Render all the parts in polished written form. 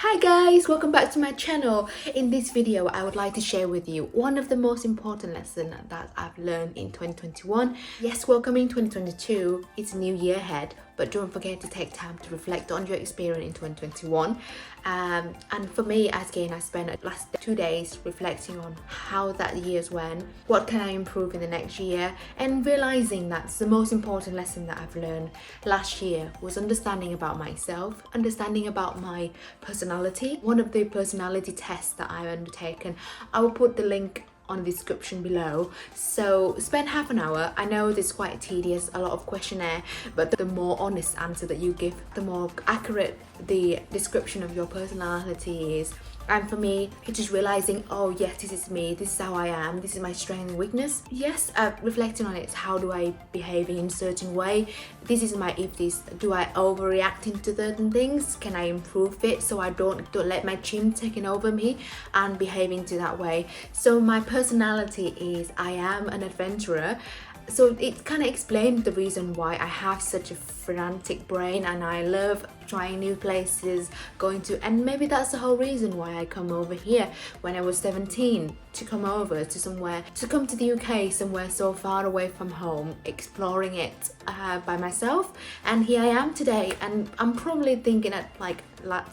Hi guys, welcome back to my channel. In this video I would like to share with you one of the most important lessons that I've learned in 2021. Yes, welcoming 2022, it's a new year ahead, but don't forget to take time to reflect on your experience in 2021. And for me, again, I spent the last 2 days reflecting on how that year's went, what can I improve in the next year, and realizing that's the most important lesson that I've learned last year was understanding about myself, understanding about my personality. One of the personality tests that I've undertaken, I will put the link on the description below. So spend half an hour. I know this is quite tedious, a lot of questionnaire, but the more honest answer that you give, the more accurate the description of your personality is. And for me, it's just realizing, oh yes, this is me, this is how I am, this is my strength and weakness. Yes, reflecting on it, how do I behave in a certain way? This is my if this. Do I overreact into certain things? Can I improve it so I don't let my chin taking over me and behave into that way? So my personality is I am an adventurer. So it kind of explained the reason why I have such a frantic brain and I love trying new places, going to, and maybe that's the whole reason why I come over here when I was 17, to come over to somewhere, to come to the UK, somewhere so far away from home, exploring it by myself. And here I am today, and I'm probably thinking at like,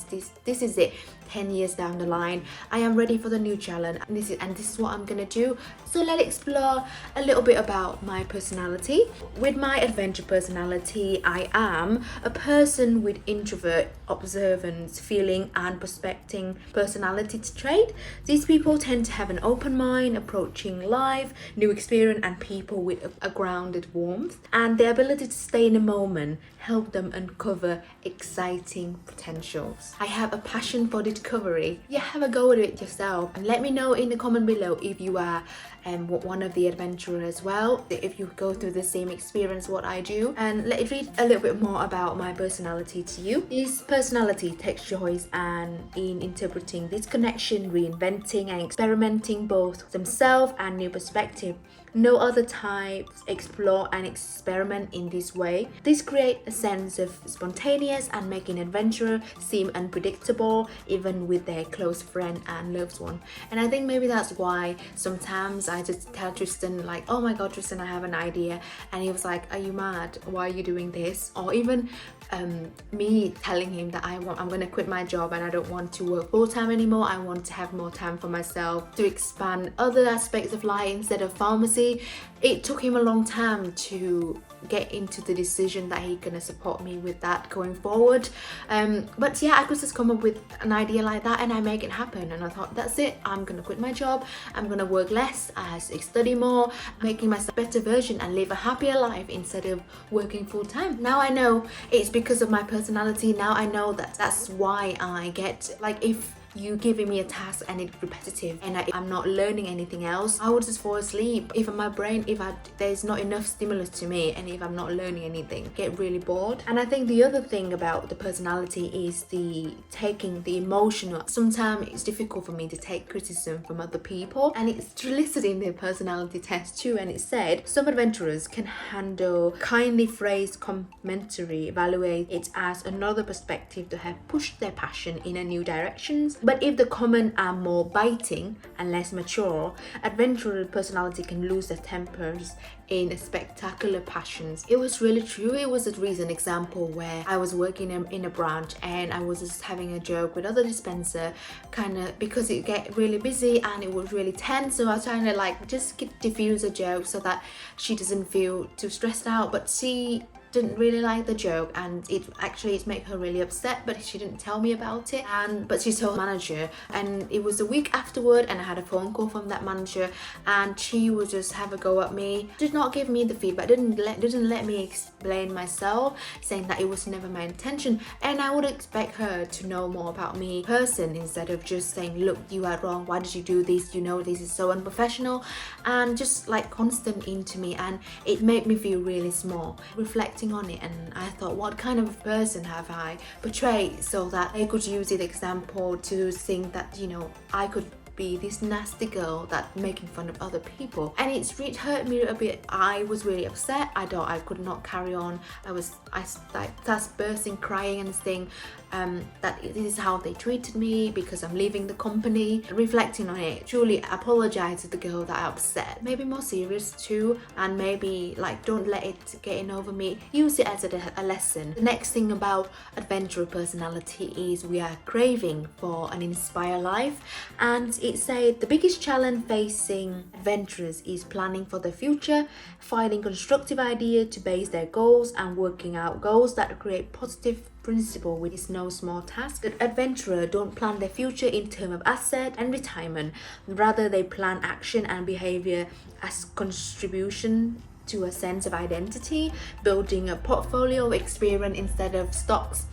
this is it. 10 years down the line, I am ready for the new challenge, and this is what I'm gonna do. So let's explore a little bit about my personality. With my adventure personality, I am a person with introvert, observance, feeling and prospecting personality trait. These people tend to have an open mind, approaching life, new experience and people with a grounded warmth, and the ability to stay in the moment help them uncover exciting potentials. I have a passion for discovery. Yeah, have a go at it yourself and let me know in the comment below if you are one of the adventurers as well, if you go through the same experience what I do. And let's read a little bit more about my personality to you. This personality takes choice and in interpreting this connection, reinventing and experimenting both themselves and new perspective. No other types explore and experiment in this way. This creates a sense of spontaneous and making adventure seem unpredictable even with their close friend and loved one. And I think maybe that's why sometimes I just tell Tristan like, oh my god Tristan, I have an idea, and he was like, are you mad? Why are you doing this? Or even me telling him that I'm going to quit my job and I don't want to work full-time anymore. I want to have more time for myself, to expand other aspects of life instead of pharmacy. It took him a long time to get into the decision that he's gonna support me with that going forward. But yeah, I could just come up with an idea like that and I make it happen. And I thought, that's it, I'm gonna quit my job, I'm gonna work less, I study more, making myself a better version and live a happier life instead of working full-time. Now I know it's because of my personality. Now I know that that's why I get, like, if you giving me a task and it's repetitive and I'm not learning anything else, I would just fall asleep. If my brain, there's not enough stimulus to me and if I'm not learning anything, get really bored. And I think the other thing about the personality is taking the emotional. Sometimes it's difficult for me to take criticism from other people, and it's listed in the personality test too, and it said some adventurers can handle kindly phrased commentary, evaluate it as another perspective to have pushed their passion in a new directions. But if the comments are more biting and less mature, adventurer personality can lose their tempers in spectacular passions. It was really true. It was a recent example where I was working in a branch and I was just having a joke with other dispenser, kind of because it get really busy and it was really tense. So I was trying to like just diffuse a joke so that she doesn't feel too stressed out. But she didn't really like the joke and it made her really upset, but she didn't tell me about it. But she told the manager, and it was a week afterward and I had a phone call from that manager and she would just have a go at me, did not give me the feedback, didn't let me explain myself, saying that it was never my intention. And I would expect her to know more about me person instead of just saying, look, you are wrong, why did you do this, you know this is so unprofessional, and just like constant into me. And it made me feel really small. Reflecting on it, and I thought, what kind of person have I portrayed so that I could use it example to think that, you know, I could be this nasty girl that making fun of other people, and it's really hurt me a bit. I was really upset. I could not carry on. I started bursting, crying and saying that this is how they treated me because I'm leaving the company. Reflecting on it, truly apologize to the girl that I upset. Maybe more serious too, and maybe like don't let it get in over me. Use it as a lesson. The next thing about adventurer personality is we are craving for an inspired life, and it said the biggest challenge facing adventurers is planning for the future, finding constructive idea to base their goals, and working out goals that create positive principle, which is no small task. The adventurer don't plan their future in terms of asset and retirement. Rather, they plan action and behavior as contribution to a sense of identity, building a portfolio of experience instead of stocks.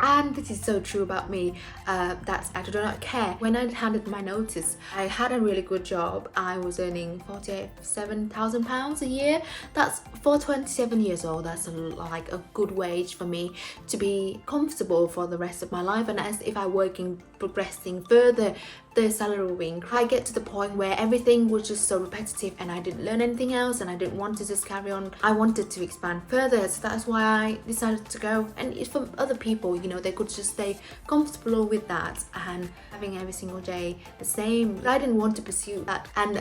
And this is so true about me, that I do not care. When I handed my notice, I had a really good job. I was earning £47,000 a year. That's for 27 years old. That's like a good wage for me to be comfortable for the rest of my life. And as if I working progressing further, the salary will increase. I get to the point where everything was just so repetitive and I didn't learn anything else, and I didn't want to just carry on. I wanted to expand further, so that's why I decided to go. And it's for other people, you know, they could just stay comfortable with that and having every single day the same. But I didn't want to pursue that. And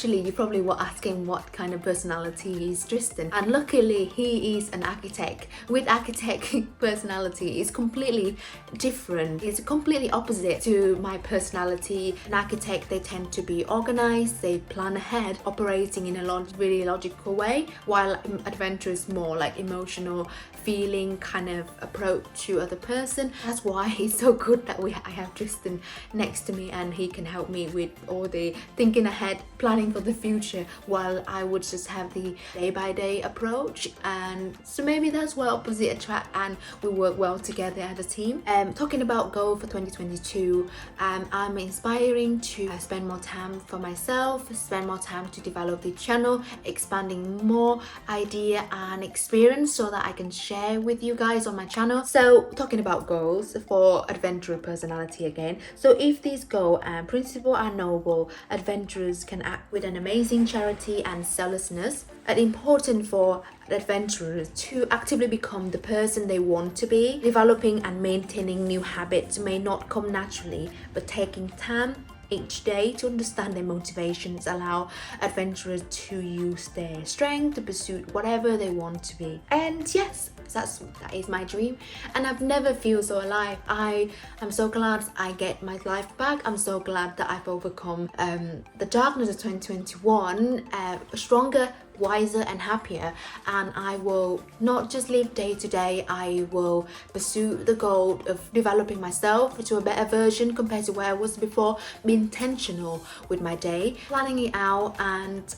you probably were asking what kind of personality is Tristan, and luckily he is an architect. With architect personality, it's completely different. It's completely opposite to my personality. An architect, they tend to be organized, they plan ahead, operating in a really logical way, while adventure is more like emotional, feeling kind of approach to other person. That's why it's so good that I have Tristan next to me, and he can help me with all the thinking ahead, planning for the future, while I would just have the day-by-day approach. And so maybe that's why opposite attract, and we work well together as a team. Talking about goal for 2022, I'm inspiring to spend more time for myself, spend more time to develop the channel, expanding more idea and experience so that I can share with you guys on my channel. So talking about goals for adventurer personality again. So if these goals and principles are noble, adventurers can act with an amazing charity and selflessness. It's important for adventurers to actively become the person they want to be. Developing and maintaining new habits may not come naturally, but taking time each day to understand their motivations allow adventurers to use their strength to pursue whatever they want to be. And yes, that is my dream, and I've never feel so alive. I am so glad I get my life back. I'm so glad that I've overcome the darkness of 2021 stronger, wiser and happier, and I will not just live day to day. I will pursue the goal of developing myself to a better version compared to where I was before. Be intentional with my day, planning it out, and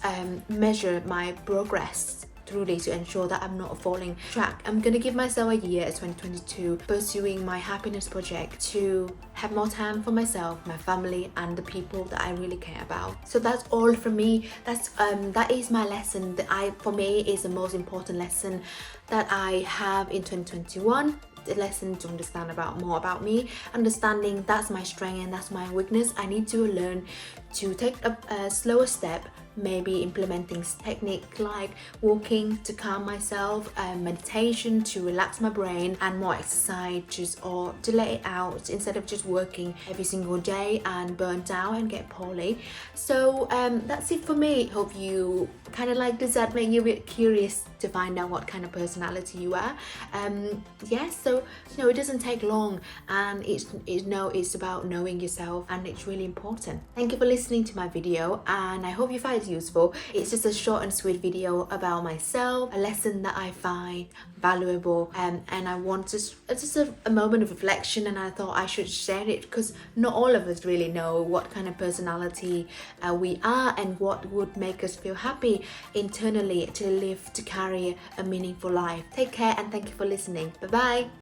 measure my progress through this to ensure that I'm not falling track. I'm gonna give myself a year, 2022, pursuing my happiness project to have more time for myself, my family, and the people that I really care about. So that's all from me. That is my lesson that for me is the most important lesson that I have in 2021. The lesson to understand more about me, understanding that's my strength and that's my weakness. I need to learn to take a slower step, maybe implementing technique like walking to calm myself, meditation to relax my brain, and more exercise or to let it out instead of just working every single day and burnt out and get poorly. So that's it for me. Hope you kind of like this. That make you a bit curious to find out what kind of personality you are. Yes, so it doesn't take long, and it's about knowing yourself, and it's really important. Thank you for listening to my video, and I hope you find it useful. It's just a short and sweet video about myself, a lesson that I find valuable, and I want just a moment of reflection, and I thought I should share it because not all of us really know what kind of personality we are and what would make us feel happy internally to live, to carry a meaningful life. Take care, and thank you for listening. Bye bye.